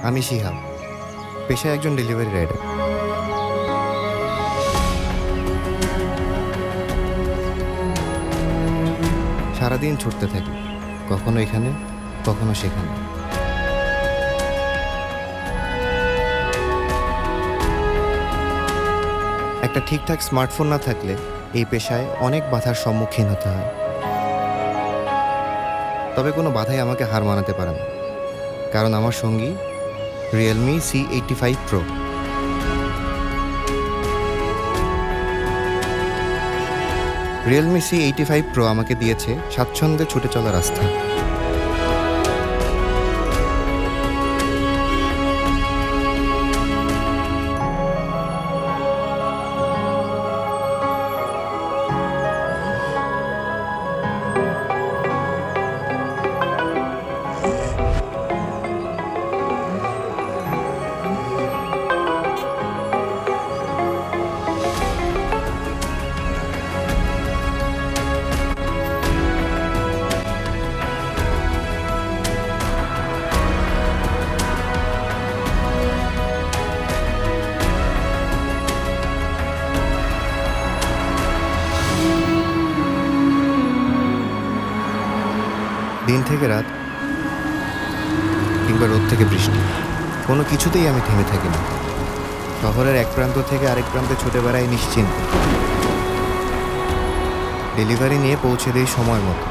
আমি শিহাব, পেশায় একজন ডেলিভারি রাইডার। সারাদিন ছুটতে থাকি, কখনো এখানে কখনো সেখানে। একটা ঠিকঠাক স্মার্টফোন না থাকলে এই পেশায় অনেক বাধার সম্মুখীন হতে হয়। তবে কোনো বাধাই আমাকে হার মানাতে পারে না, কারণ আমার সঙ্গী Realme C85 Pro। Realme C85 Pro আমাকে দিয়েছে স্বাচ্ছন্দ্যে ছুটে চলার রাস্তা। দিন থেকে রাত কিংবা রোদ থেকে বৃষ্টি, কোনো কিছুতেই আমি থেমে থাকি না। শহরের এক প্রান্ত থেকে আরেক প্রান্তে ছুটে বেড়াই নিশ্চিন্ত। ডেলিভারি নিয়ে পৌঁছে দেই সময় মতো।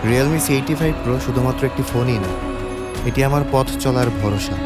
রিয়েলমি C85 Pro শুধুমাত্র একটি ফোনই না, এটি আমার পথ চলার ভরসা।